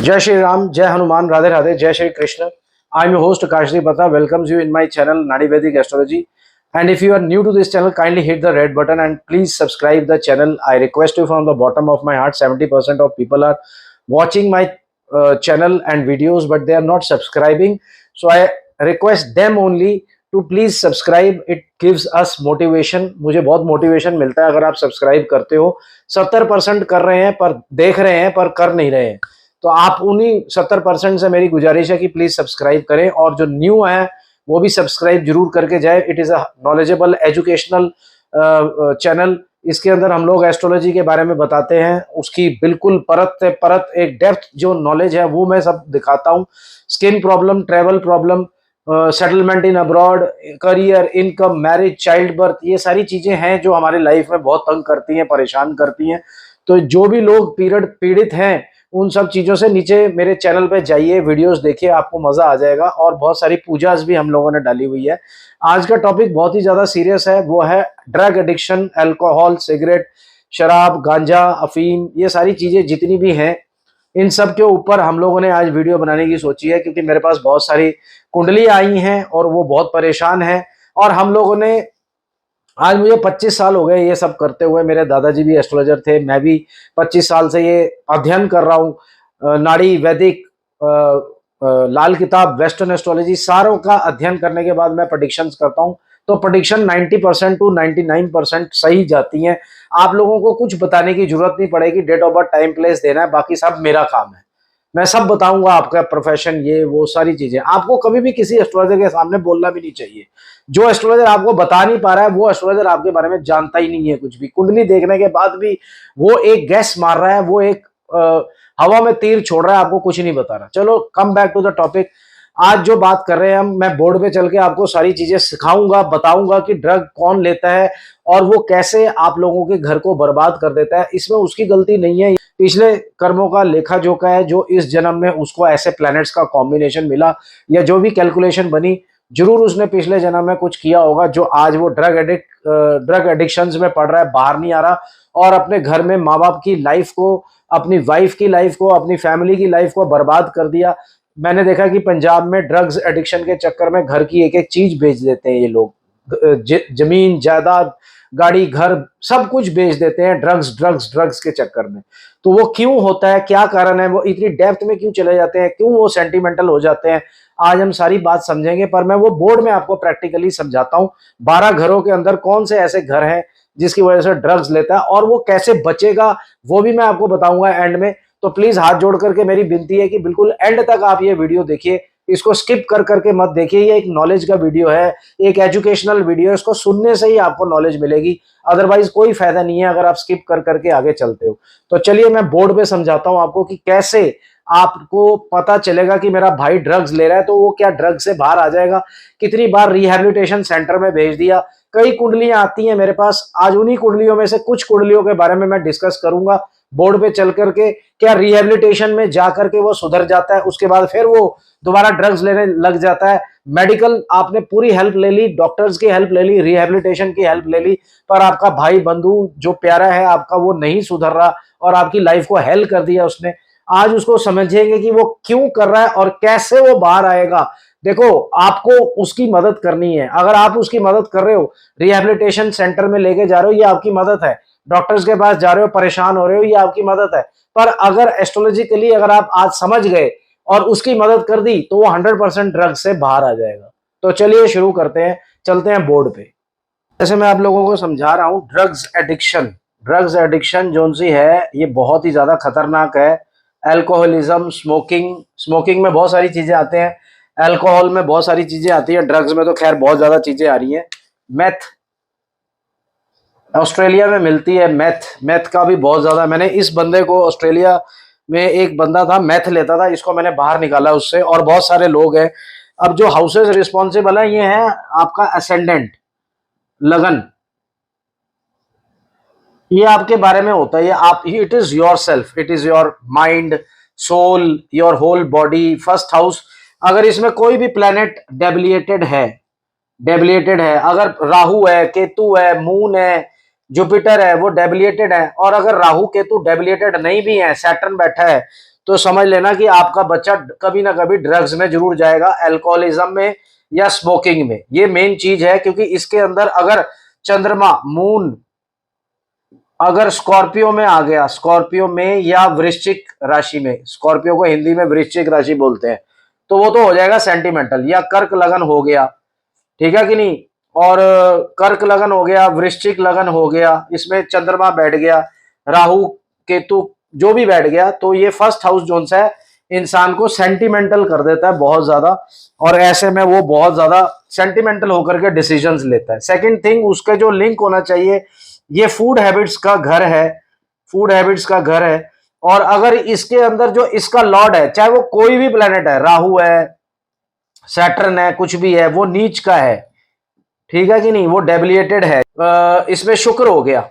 जय श्री राम, जय हनुमान, राधे राधे, जय Shri Krishna. I am your host Kashdeep Bata. Welcomes you in my channel Nadi Vedic Astrology. And if you are new to this channel, kindly hit the red button and please subscribe the channel. I request you from the bottom of my heart. 70% of people are watching my channel and videos, but they are not subscribing. So I request them only to please subscribe. It gives us motivation. मुझे बहुत motivation मिलता है अगर आप subscribe करते हो. 70% कर रहे हैं पर देख रहे हैं पर कर नहीं रहे हैं. तो आप उन्हीं 70% से मेरी गुजारिश है कि प्लीज सब्सक्राइब करें, और जो न्यू है वो भी सब्सक्राइब जरूर करके जाए. It is a knowledgeable educational channel. इसके अंदर हम लोग एस्ट्रोलॉजी के बारे में बताते हैं, उसकी बिल्कुल परत से परत एक डेप्थ जो नॉलेज है वो मैं सब दिखाता हूँ. Skin problem, travel problem, settlement in abroad, career, income, marriage, child birth, ये सारी चीजें हैं जो हमारी लाइफ में बहुत तंग करती हैं, परेशान करती हैं. तो जो भी लोग पीड़ित हैं उन सब चीजों से नीचे मेरे चैनल पे जाइए, वीडियोस देखिए, आपको मजा आ जाएगा. और बहुत सारी पूजास भी हम लोगों ने डाली हुई है. आज का टॉपिक बहुत ही ज्यादा सीरियस है, वो है ड्रग एडिक्शन. अल्कोहल, सिगरेट, शराब, गांजा, अफीम, ये सारी चीजें जितनी भी हैं, इन सब के ऊपर हम लोगों ने आज वीडियो बनाने की सोची है, क्योंकि मेरे पास बहुत सारी कुंडली आई हैं और वो बहुत परेशान हैं. और हम लोगों ने, आज मुझे 25 साल हो गए ये सब करते हुए. मेरे दादाजी भी एस्ट्रोलॉजर थे, मैं भी 25 साल से ये अध्ययन कर रहा हूँ. नाड़ी, वैदिक, लाल किताब, वेस्टर्न एस्ट्रोलॉजी, सारों का अध्ययन करने के बाद मैं प्रेडिक्शंस करता हूँ. तो प्रेडिक्शन 90% टू 99% सही जाती हैं. आप लोगों को कुछ बताने की जरूरत नहीं पड़ेगी. Date of birth, time, place देना है, बाकी सब मेरा काम है. मैं सब बताऊंगा, आपका प्रोफेशन, ये वो सारी चीजें. आपको कभी भी किसी एस्ट्रोलॉजर के सामने बोलना भी नहीं चाहिए. जो एस्ट्रोलॉजर आपको बता नहीं पा रहा है वो एस्ट्रोलॉजर आपके बारे में जानता ही नहीं है कुछ भी. कुंडली देखने के बाद भी वो एक गैस मार रहा है, वो एक हवा में तीर छोड़ रहा है, आपको कुछ नहीं बता रहा. चलो, come back to the topic. आज जो बात कर रहे हैं हम, मैं बोर्ड पे चल के आपको सारी चीजें सिखाऊंगा, बताऊंगा कि ड्रग कौन लेता है और वो कैसे आप लोगों के घर को बर्बाद कर देता है. इसमें उसकी गलती नहीं है, पिछले कर्मों का लेखा जोखा है. जो इस जन्म में उसको ऐसे प्लैनेट्स का कॉम्बिनेशन मिला या जो भी कैलकुलेशन बनी, जरूर उसने पिछले जन्म में कुछ किया होगा, जो आज वो ड्रग एडिक्शंस में पड़ रहा है, बाहर नहीं आ रहा, और अपने घर में माँ बाप की लाइफ को, अपनी वाइफ की लाइफ को, अपनी फैमिली की लाइफ को बर्बाद कर दिया. मैंने देखा कि पंजाब में ड्रग्स एडिक्शन के चक्कर में घर की एक एक चीज बेच देते हैं ये लोग. जमीन, जायदाद, गाड़ी, घर, सब कुछ बेच देते हैं ड्रग्स ड्रग्स ड्रग्स के चक्कर में. तो वो क्यों होता है, क्या कारण है, वो इतनी डेप्थ में क्यों चले जाते हैं, क्यों वो सेंटिमेंटल हो जाते हैं, आज हम सारी बात समझेंगे. पर मैं वो बोर्ड में आपको प्रैक्टिकली समझाता हूँ. 12 घरों के अंदर कौन से ऐसे घर हैं जिसकी वजह से ड्रग्स लेता है, और वो कैसे बचेगा वो भी मैं आपको बताऊंगा एंड में. तो प्लीज हाथ जोड़ करके मेरी विनती है कि बिल्कुल एंड तक आप ये वीडियो देखिए. इसको स्किप कर करके मत देखिए. ये एक नॉलेज का वीडियो है, एक एजुकेशनल वीडियो है. इसको सुनने से ही आपको नॉलेज मिलेगी, अदरवाइज कोई फायदा नहीं है अगर आप स्किप कर करके आगे चलते हो. तो चलिए मैं बोर्ड पे समझाता हूं आपको कि कैसे आपको पता चलेगा कि मेरा भाई ड्रग्स ले रहा है. तो वो क्या ड्रग से बाहर आ जाएगा. कितनी बार रिहैबिलिटेशन सेंटर में भेज दिया. कई कुंडलियां आती हैं मेरे पास. आज उन्हीं कुंडलियों में से कुछ कुंडलियों के बारे में मैं डिस्कस करूंगा बोर्ड पे चल करके. क्या रिहैबिलिटेशन में जा करके वो सुधर जाता है, उसके बाद फिर वो दोबारा ड्रग्स लेने लग जाता है. मेडिकल आपने पूरी हेल्प ले ली, डॉक्टर्स की हेल्प ले ली, रिहैबिलिटेशन की हेल्प ले ली, पर आपका भाई बंधु जो प्यारा है आपका वो नहीं सुधर रहा और आपकी लाइफ को हेल कर दिया उसने. आज उसको समझेंगे कि वो क्यों कर रहा है और कैसे वो बाहर आएगा. देखो, आपको उसकी मदद करनी है. अगर आप उसकी मदद कर रहे हो, रिहैबिलिटेशन सेंटर में लेके जा रहे हो, ये आपकी मदद है. डॉक्टर्स के पास जा रहे हो, परेशान हो रहे हो, ये आपकी मदद है. पर अगर एस्ट्रोलॉजिकली अगर आप आज समझ गए और उसकी मदद कर दी तो वो 100% ड्रग से बाहर आ जाएगा. तो चलिए शुरू करते हैं, चलते हैं बोर्ड पे. जैसे मैं आप लोगों को समझा रहा हूं, ड्रग्स एडिक्शन जो सी है ये बहुत ही ज्यादा खतरनाक है. अल्कोहलिज्म, स्मोकिंग में बहुत सारी चीजें आते हैं, अल्कोहल में बहुत सारी चीजें आती है, ड्रग्स में तो खैर बहुत ज्यादा चीजें आ रही हैं. मेथ, ऑस्ट्रेलिया में मिलती है. मेथ का भी बहुत ज्यादा. मैंने इस बंदे को, ऑस्ट्रेलिया में एक बंदा था मेथ लेता था, इसको मैंने बाहर निकाला उससे. और बहुत सारे लोग हैं. अब जो हाउसेस रिस्पॉन्सिबल है ये है आपका असेंडेंट, लगन, ये आपके बारे में होता है. ये आप, it is your self, it is your mind, soul, your whole body. First house, अगर इसमें कोई भी प्लेनेट डेबिलिएटेड है, अगर राहु है, केतु है, मून है, जुपिटर है, वो डेबिलिएटेड है. और अगर राहु केतु डेबिलिएटेड नहीं भी है, सैटर्न बैठा है, तो समझ लेना कि आपका बच्चा कभी ना कभी ड्रग्स में जरूर जाएगा, अल्कोहलिज्म में या स्मोकिंग में। ये मेन चीज है, क्योंकि इसके अंदर अगर चंद्रमा मून अगर स्कॉर्पियो में आ गया, स्कॉर्पियो में या वृश्चिक राशि में, स्कॉर्पियो को हिंदी में वृश्चिक राशि बोलते हैं, तो वो तो हो जाएगा सेंटिमेंटल। या कर्क लगन हो गया, ठीक है कि नहीं, और कर्क लगन हो गया, वृश्चिक लगन हो गया, इसमें चंद्रमा बैठ गया, राहु केतु जो भी बैठ गया, तो ये फर्स्ट हाउस जोन से है, इंसान को सेंटिमेंटल कर देता है बहुत ज्यादा, और ऐसे में वो बहुत ज्यादा सेंटिमेंटल होकर के डिसीजंस लेता है। सेकंड थिंग, उसके जो लिंक होना चाहिए, ये फूड हैबिट्स का घर है, फूड हैबिट्स का घर है। और अगर इसके अंदर जो इसका लॉर्ड है, चाहे वो कोई भी प्लेनेट है, राहु है, सैटर्न है, कुछ भी है, वो नीच का है, ठीक है कि नहीं, वो डेबिलिएटेड है। इसमें शुक्र हो गया,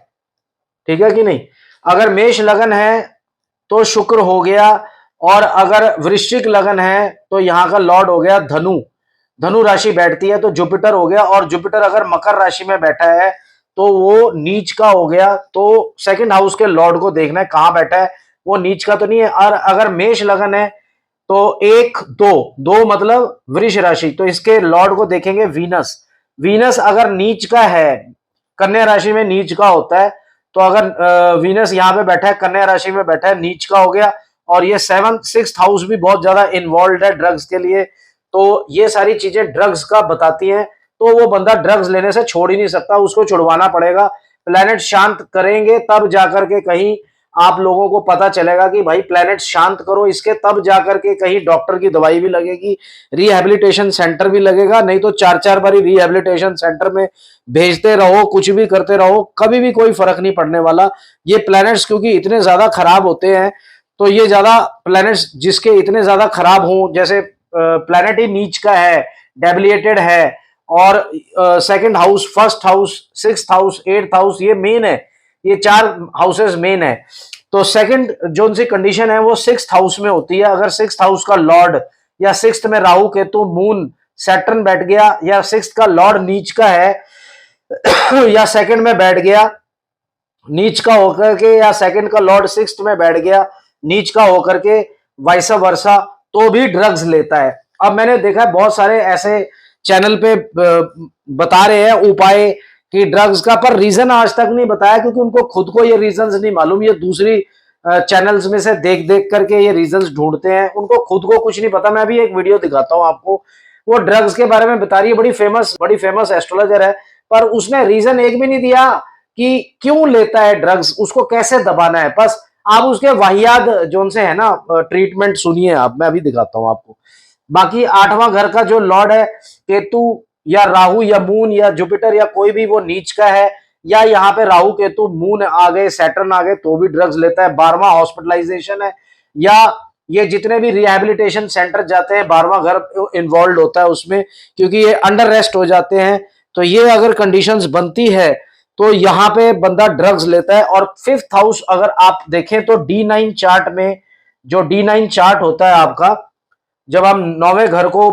ठीक है कि नहीं। अगर मेष लगन है तो शुक्र हो गया, और अगर वृश्चिक लगन है तो यहाँ का लॉर्ड हो गया धनु, धनु राशि बैठती है तो जुपिटर हो गया, और जुपिटर अगर मकर राशि में बैठा है तो वो नीच का हो गया। तो सेकंड हाउस के लॉर्ड को देखना है कहां बैठा है, वो नीच का तो नहीं है। और अगर मेष लगन है तो एक दो, दो मतलब वृष राशि, तो इसके लॉर्ड को देखेंगे वीनस। वीनस अगर नीच का है, कन्या राशि में नीच का होता है, तो अगर वीनस यहाँ पे बैठा है, कन्या राशि में बैठा है, नीच का हो गया। और ये सेवंथ सिक्स्थ हाउस भी बहुत ज्यादा इन्वॉल्व है ड्रग्स के लिए, तो ये सारी चीजें ड्रग्स का बताती हैं। तो वो बंदा ड्रग्स लेने से छोड़ ही नहीं सकता, उसको छुड़वाना पड़ेगा। प्लेनेट शांत करेंगे तब जाकर के कहीं आप लोगों को पता चलेगा कि भाई प्लेनेट शांत करो इसके, तब जाकर के कहीं डॉक्टर की दवाई भी लगेगी, रिहैबिलिटेशन सेंटर भी लगेगा। नहीं तो चार चार बारी रिहैबिलिटेशन सेंटर में भेजते रहो, कुछ भी करते रहो, कभी भी कोई फर्क नहीं पड़ने वाला। ये प्लैनेट्स क्योंकि इतने ज्यादा खराब होते हैं, तो ये ज्यादा प्लैनेट्स जिसके इतने ज्यादा खराब हों, जैसे प्लैनेट ही नीच का है, डेबिलिएटेड है, और second house, first house, sixth house, eighth house, ये मेन है, ये चार हाउसेस मेन है। तो सेकंड जो सी कंडीशन है वो सिक्स्थ हाउस में होती है। अगर सिक्स्थ हाउस का लॉर्ड या सिक्स्थ में राहु केतु मून सैटर्न बैठ गया, या सिक्स्थ का लॉर्ड नीच का है या सेकंड में बैठ गया नीच का होकर के, या सेकंड का लॉर्ड सिक्स्थ में बैठ गया नीच का होकर के, वाइस वर्सा, तो भी ड्रग्स लेता है। अब मैंने देखा है बहुत सारे ऐसे चैनल पे बता रहे हैं उपाय कि ड्रग्स का, पर रीजन आज तक नहीं बताया, क्योंकि उनको खुद को ये रीजंस नहीं मालूम। ये दूसरी चैनल्स में से देख देख करके ये रीजंस ढूंढते हैं, उनको खुद को कुछ नहीं पता। मैं अभी एक वीडियो दिखाता हूं आपको, वो ड्रग्स के बारे में बता रही है, बड़ी फेमस एस्ट्रोलॉजर है, पर उसने रीजन एक भी नहीं दिया कि क्यों लेता है ड्रग्स, उसको कैसे दबाना है। बस आप उसके वाहियात जोन से है ना ट्रीटमेंट सुनिए आप, मैं अभी दिखाता हूं आपको। बाकी आठवां घर का जो लॉर्ड है केतु या राहु या मून या जुपिटर या कोई भी, वो नीच का है, या यहाँ पे राहु केतु मून आ गए, सैटर्न आ गए, तो भी ड्रग्स लेता है। 12वां हॉस्पिटलाइजेशन है, या ये जितने भी रिहैबिलिटेशन सेंटर जाते हैं 12वां घर इन्वॉल्व होता है उसमें, क्योंकि ये अंडर रेस्ट हो जाते हैं। तो ये अगर कंडीशंस बनती है तो यहाँ पे बंदा ड्रग्स लेता है। और फिफ्थ हाउस अगर आप देखें तो D9 चार्ट में, जो D9 चार्ट होता है आपका, जब हम 9वें घर को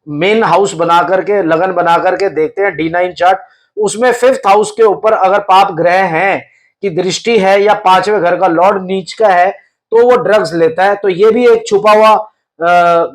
मेन हाउस बना करके, लगन बना करके देखते हैं D9 चार्ट, उसमें फिफ्थ हाउस के ऊपर अगर पाप ग्रह हैं कि दृष्टि है, या 5वें घर का लॉर्ड नीच का है, तो वो ड्रग्स लेता है। तो ये भी एक छुपा हुआ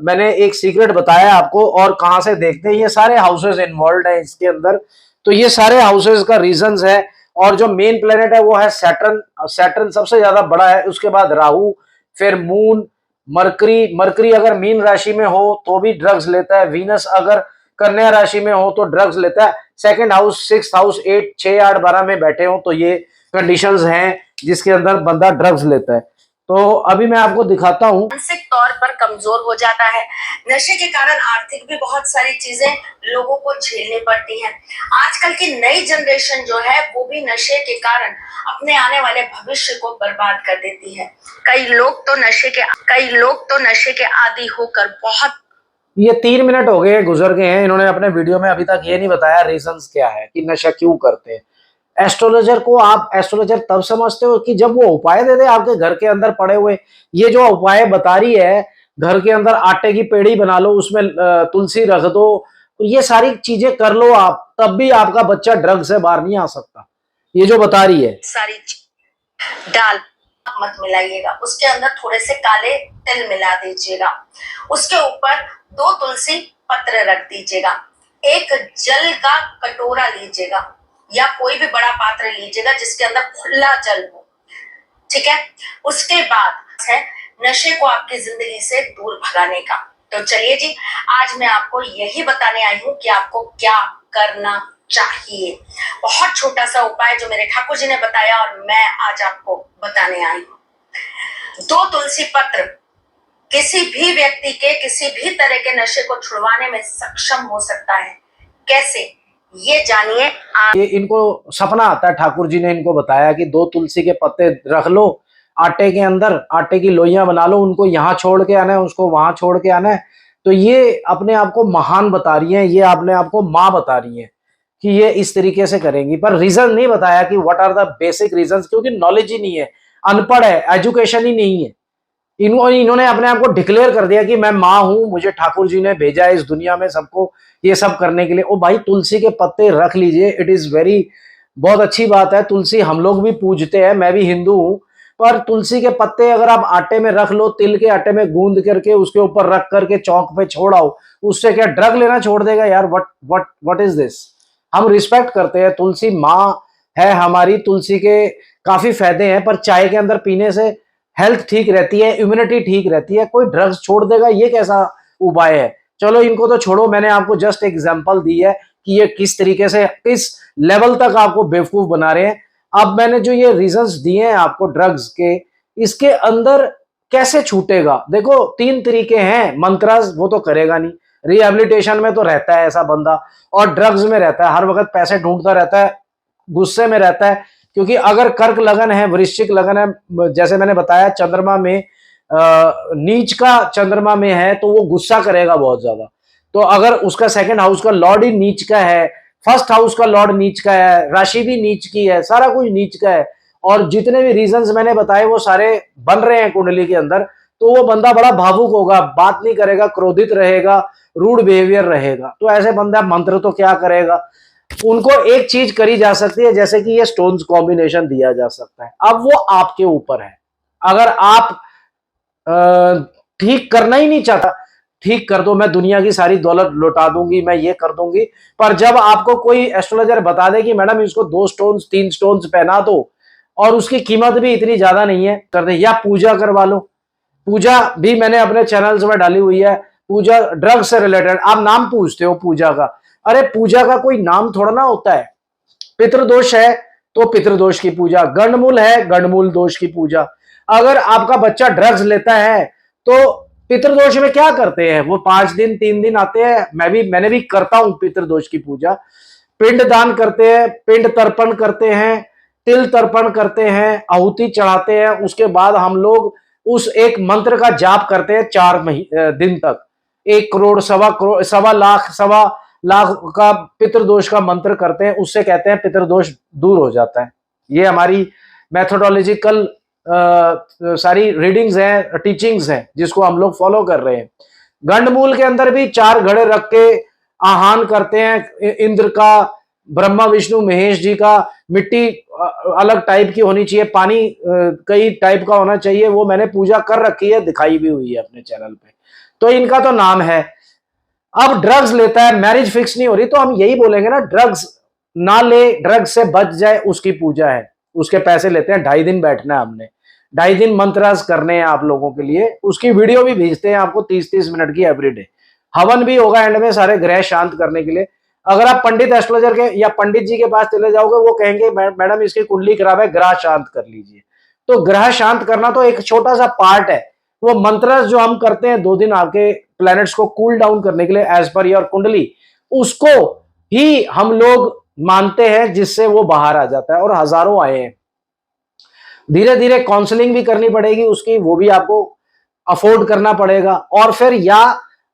मैंने एक सीक्रेट बताया आपको। और कहां से देखते हैं, ये सारे हाउसेस इन्वॉल्व है इसके अंदर, तो ये सारे हाउसेस का रीजंस है। और जो मेन प्लेनेट है वो है सैटर्न, सैटर्न सबसे ज्यादा बड़ा है, उसके बाद राहु, फिर मून, मरकरी। मरकरी अगर मीन राशि में हो तो भी ड्रग्स लेता है। वीनस अगर कन्या राशि में हो तो ड्रग्स लेता है। सेकंड हाउस, सिक्स हाउस, 8, 6, 8, 12 में बैठे हो तो ये कंडीशंस हैं जिसके अंदर बंदा ड्रग्स लेता है। तो अभी मैं आपको दिखाता हूँ। मानसिक तौर पर कमजोर हो जाता है। नशे के कारण आर्थिक भी बहुत सारी चीजें लोगों को झेलनी पड़ती हैं। आजकल की नई जनरेशन जो है वो भी नशे के कारण अपने आने वाले भविष्य को बर्बाद कर देती है। कई लोग तो नशे के आदी होकर बहुत। ये 3 मिनट हो गए गुजर गए हैं, इन्होंने अपने वीडियो में अभी तक ये नहीं बताया रीजंस क्या है कि नशा क्यों करते हैं। एस्ट्रोलॉजर को आप एस्ट्रोलॉजर तब समझते हो कि जब वो उपाय दे दे आपके घर के अंदर पड़े हुए। ये जो उपाय बता रही है, घर के अंदर आटे की पेड़ी बना लो, उसमें तुलसी रख दो, तो ये सारी चीजें कर लो आप, तब भी आपका बच्चा ड्रग से बाहर नहीं आ सकता। ये जो बता रही है सारी दाल मत मिलाइएगा, उसके अंदर थोड़े से काले तिल मिला दीजिएगा, उसके ऊपर 2 तुलसी पत्र रख दीजिएगा, एक जल का कटोरा लीजिएगा या कोई भी बड़ा पात्र लीजिएगा जिसके अंदर खुला जल हो, ठीक है। उसके बाद है नशे को आपकी जिंदगी से दूर भगाने का। तो चलिए जी, आज मैं आपको यही बताने आई हूं कि आपको क्या करना चाहिए। बहुत छोटा सा उपाय जो मेरे ठाकुर जी ने बताया और मैं आज आपको बताने आई हूं। 2 तुलसी पत्र किसी भी व्यक्ति के किसी भी तरह के नशे को छुड़वाने में सक्षम हो सकता है। कैसे, ये जानिए। ये इनको सपना आता है, ठाकुर जी ने इनको बताया कि 2 तुलसी के पत्ते रख लो आटे के अंदर, आटे की लोइयां बना लो, उनको यहाँ छोड़ के आना है, उसको वहां छोड़ के आना है। तो ये अपने आप को महान बता रही हैं, ये अपने आप को माँ बता रही हैं कि ये इस तरीके से करेंगी, पर रीजन नहीं बताया कि what are the basic reasons, क्योंकि नॉलेज ही नहीं है, अनपढ़ है, एजुकेशन ही नहीं है। इन्होंने अपने आप को डिक्लेयर कर दिया कि मैं माँ हूं, मुझे ठाकुर जी ने भेजा है इस दुनिया में सबको ये सब करने के लिए। ओ भाई, तुलसी के पत्ते रख लीजिए, इट इज वेरी, बहुत अच्छी बात है। तुलसी हम लोग भी पूजते हैं, मैं भी हिंदू हूं, पर तुलसी के पत्ते अगर आप आटे में रख लो, तिल के आटे में गूंद करके उसके ऊपर रख करके चौक पे छोड़ आओ, उससे क्या ड्रग लेना छोड़ देगा यार? What is this? हम रिस्पेक्ट करते हैं, तुलसी माँ है हमारी, तुलसी के काफी फायदे हैं, पर चाय के अंदर पीने से हेल्थ ठीक रहती है, इम्यूनिटी ठीक रहती है। कोई ड्रग्स छोड़ देगा, ये कैसा उपाय है? चलो इनको तो छोड़ो, मैंने आपको जस्ट एग्जांपल दी है कि ये किस तरीके से, किस लेवल तक आपको बेवकूफ बना रहे हैं। अब मैंने जो ये रीजंस दिए हैं आपको ड्रग्स के, इसके अंदर कैसे छूटेगा? देखो 3 तरीके हैं। मंत्रास वो तो करेगा नहीं, रिहेबिलिटेशन में तो रहता है ऐसा बंदा, और ड्रग्स में रहता है, हर वक्त पैसे ढूंढता रहता है, गुस्से में रहता है। क्योंकि अगर कर्क लगन है, वृश्चिक लगन है, जैसे मैंने बताया चंद्रमा में नीच का चंद्रमा में है, तो वो गुस्सा करेगा बहुत ज्यादा। तो अगर उसका सेकंड हाउस का लॉर्ड ही नीच का है, फर्स्ट हाउस का लॉर्ड नीच का है, राशि भी नीच की है, सारा कुछ नीच का है, और जितने भी रीजंस मैंने बताए वो सारे बन रहे हैं कुंडली के अंदर, तो वो बंदा बड़ा भावुक होगा, बात नहीं करेगा, क्रोधित रहेगा, रूड बिहेवियर रहेगा। तो ऐसे बंदा मंत्र तो क्या करेगा? उनको एक चीज करी जा सकती है, जैसे कि ये स्टोन्स कॉम्बिनेशन दिया जा सकता है। अब वो आपके ऊपर है। अगर आप ठीक करना ही नहीं चाहता, ठीक कर दो, मैं दुनिया की सारी दौलत लौटा दूंगी, मैं ये कर दूंगी। पर जब आपको कोई एस्ट्रोलॉजर बता दे कि मैडम इसको 2 स्टोन्स 3 स्टोन्स पहना दो, और उसकी कीमत भी इतनी ज्यादा नहीं है, कर दे, या पूजा करवा लो। पूजा भी मैंने अपने चैनल्स में डाली हुई है, पूजा ड्रग से रिलेटेड। आप नाम पूछते हो पूजा का, अरे पूजा का कोई नाम थोड़ा ना होता है। पितृदोष है तो पितृदोष की पूजा, गंडमूल है गंडमूल दोष की पूजा। अगर आपका बच्चा ड्रग्स लेता है तो पितृदोष में क्या करते हैं वो? 5 दिन 3 दिन आते हैं, मैंने भी करता हूं पितृदोष की पूजा। पिंड दान करते हैं, पिंड तर्पण करते हैं, तिल तर्पण करते हैं, आहुति चढ़ाते हैं। उसके बाद हम लोग उस एक मंत्र का जाप करते हैं 4 दिन तक। 1 करोड़, 1.25 करोड़, 1.25 लाख, 1.25 लाख का पितृदोष का मंत्र करते हैं, उससे कहते हैं पितृदोष दूर हो जाता है। ये हमारी मैथोडोलॉजिकल सारी रीडिंग्स हैं, टीचिंग्स हैं, जिसको हम लोग फॉलो कर रहे हैं। गंडमूल के अंदर भी 4 घड़े रख के आह्वान करते हैं इंद्र का, ब्रह्मा विष्णु महेश जी का। मिट्टी अलग टाइप की होनी चाहिए, पानी कई टाइप का होना चाहिए। वो मैंने पूजा कर रखी है, दिखाई भी हुई है अपने चैनल पे। तो इनका तो नाम है। अब ड्रग्स लेता है, मैरिज फिक्स नहीं हो रही, तो हम यही बोलेंगे ना, ड्रग्स ना ले, ड्रग्स से बच जाए, उसकी पूजा है। उसके पैसे लेते हैं, 2.5 दिन बैठना है हमने, 2.5 दिन मंत्रास करने हैं आप लोगों के लिए। उसकी वीडियो भी भेजते हैं आपको 30-30 मिनट की एवरीडे। हवन भी होगा एंड में, सारे ग्रह शांत करने के लिए। अगर आप पंडित एस्ट्रोलॉजर के या पंडित जी के पास चले जाओगे, वो कहेंगे मैडम इसकी कुंडली खराब है, ग्रह शांत कर लीजिए। तो ग्रह शांत करना तो एक छोटा सा पार्ट है। वो मंत्र जो हम करते हैं 2 दिन आपके प्लैनेट्स को कूल डाउन करने के लिए एज पर योर कुंडली, उसको ही हम लोग मानते हैं, जिससे वो बाहर आ जाता है। और हजारों आए हैं। धीरे धीरे काउंसलिंग भी करनी पड़ेगी उसकी, वो भी आपको अफोर्ड करना पड़ेगा। और फिर या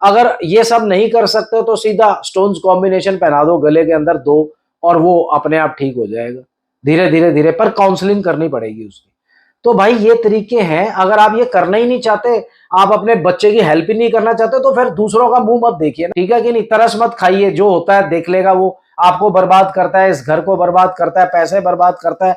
अगर ये सब नहीं कर सकते तो सीधा स्टोन्स कॉम्बिनेशन पहना दो गले के अंदर 2, और वो अपने आप ठीक हो जाएगा। धीरे धीरे धीरे, पर काउंसलिंग करनी पड़ेगी उसकी। तो भाई ये तरीके हैं। अगर आप ये करना ही नहीं चाहते, आप अपने बच्चे की हेल्प ही नहीं करना चाहते, तो फिर दूसरों का मुंह मत देखिए, ठीक है कि नहीं? तरस मत खाइए, जो होता है देख लेगा वो, आपको बर्बाद करता है, इस घर को बर्बाद करता है, पैसे बर्बाद करता है।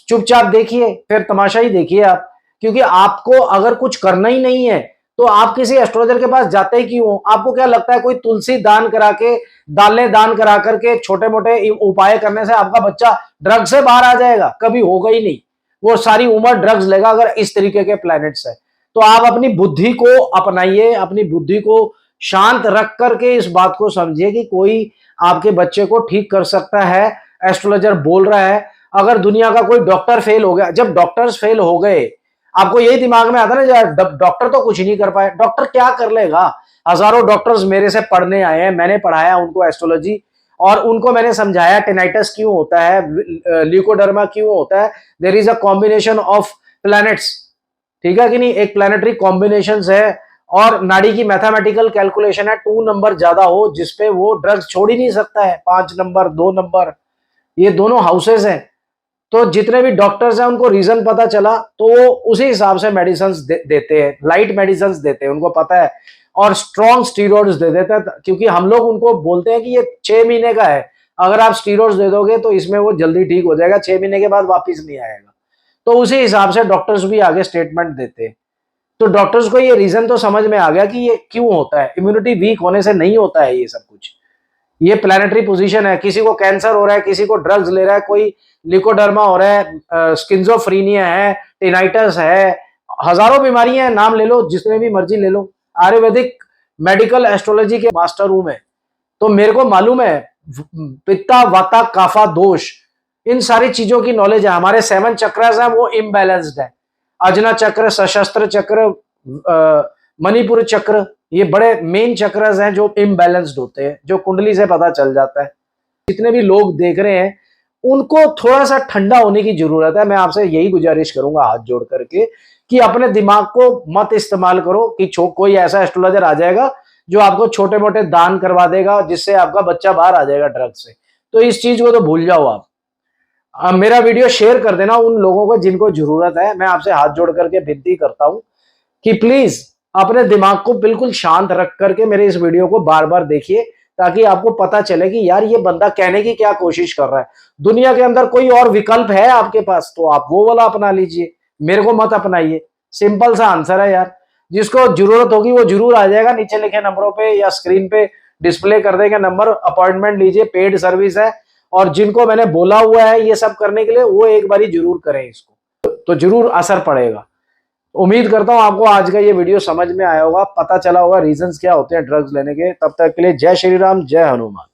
चुपचाप देखिए, फिर तमाशा ही देखिए आप। क्योंकि आपको अगर कुछ करना ही नहीं है तो आप किसी एस्ट्रोलॉजर के पास जाते ही क्यों हो? आपको क्या लगता है कोई तुलसी दान करा के, दालें दान करा करके, छोटे मोटे उपाय करने से आपका बच्चा ड्रग से बाहर आ जाएगा? कभी होगा ही नहीं। वो सारी उम्र ड्रग्स लेगा अगर इस तरीके के प्लैनेट्स है। तो आप अपनी बुद्धि को अपनाइए, अपनी बुद्धि को शांत रख करके इस बात को समझिए कि कोई आपके बच्चे को ठीक कर सकता है, एस्ट्रोलॉजर बोल रहा है। अगर दुनिया का कोई डॉक्टर फेल हो गया, जब डॉक्टर्स फेल हो गए, आपको यही दिमाग में आता ना, डॉक्टर तो कुछ नहीं कर पाए, डॉक्टर क्या कर लेगा? हजारों डॉक्टर्स मेरे से पढ़ने आए हैं, मैंने पढ़ाया उनको एस्ट्रोलॉजी, और उनको मैंने समझाया टेनाइटस क्यों होता है, ल्यूकोडर्मा क्यों होता है। There is a combination of planets, ठीक है कि नहीं? एक प्लैनेटरी कॉम्बिनेशन है और नाड़ी की मैथमेटिकल कैलकुलेशन है, 2 नंबर ज्यादा हो जिसपे वो ड्रग्स छोड़ ही नहीं सकता है, 5 नंबर 2 नंबर, ये दोनों हाउसेस हैं। तो जितने भी डॉक्टर्स हैं उनको रीजन पता चला तो वो उसी हिसाब से मेडिसिन देते हैं, लाइट मेडिसिन देते हैं, उनको पता है, और स्ट्रॉन्ग स्टीरॉइड्स दे देते हैं, क्योंकि हम लोग उनको बोलते हैं कि ये 6 महीने का है, अगर आप स्टीरॉइड्स दे दोगे तो इसमें वो जल्दी ठीक हो जाएगा, 6 महीने के बाद वापिस नहीं आएगा। तो उसी हिसाब से डॉक्टर्स भी आगे स्टेटमेंट देते हैं। तो डॉक्टर्स को ये रीजन तो समझ में आ गया कि ये क्यों होता है, इम्यूनिटी वीक होने से नहीं होता है ये सब कुछ। ये प्लैनेटरी पोजीशन है, किसी को कैंसर हो रहा है, किसी को ड्रग्स ले रहा है, कोई लिकोडर्मा हो रहा है, स्किज़ोफ्रेनिया है, टिनाइटस है, हजारों बीमारियां हैं, नाम ले लो, जितने भी मर्जी ले लो। आयुर्वेदिक मेडिकल एस्ट्रोलॉजी के मास्टर हूं मैं, तो मेरे को मालूम है पित्ता वाता काफा दोष, इन सारी चीजों की नॉलेज है। हमारे 7 चक्रस हैं वो इम्बैलेंस्ड है, अजना चक्र, सशस्त्र चक्र, मणिपुर चक्र, ये बड़े मेन चक्रस हैं जो इम्बैलेंस्ड होते हैं, जो कुंडली से पता चल जाता है। जितने भी लोग देख रहे हैं उनको थोड़ा सा ठंडा होने की जरूरत है। मैं आपसे यही गुजारिश करूंगा हाथ जोड़ करके कि अपने दिमाग को मत इस्तेमाल करो कि कोई ऐसा एस्ट्रोलॉजर आ जाएगा जो आपको छोटे मोटे दान करवा देगा जिससे आपका बच्चा बाहर आ जाएगा ड्रग से। तो इस चीज को तो भूल जाओ आप। मेरा वीडियो शेयर कर देना उन लोगों को जिनको जरूरत है। मैं आपसे हाथ जोड़ करके विनती करता हूं कि प्लीज अपने दिमाग को बिल्कुल शांत रख करके मेरे इस वीडियो को बार बार देखिए, ताकि आपको पता चले कि यार ये बंदा कहने की क्या कोशिश कर रहा है। दुनिया के अंदर कोई और विकल्प है आपके पास तो आप वो वाला अपना लीजिए, मेरे को मत अपनाइए। सिंपल सा आंसर है यार। जिसको जरूरत होगी वो जरूर आ जाएगा, नीचे लिखे नंबरों पे या स्क्रीन पे डिस्प्ले कर देगा नंबर, अपॉइंटमेंट लीजिए, पेड सर्विस है। और जिनको मैंने बोला हुआ है ये सब करने के लिए वो एक बारी जरूर करें इसको, तो जरूर असर पड़ेगा। उम्मीद करता हूं आपको आज का ये वीडियो समझ में आया होगा, पता चला होगा रीजंस क्या होते हैं ड्रग्स लेने के। तब तक के लिए जय श्री राम, जय हनुमान।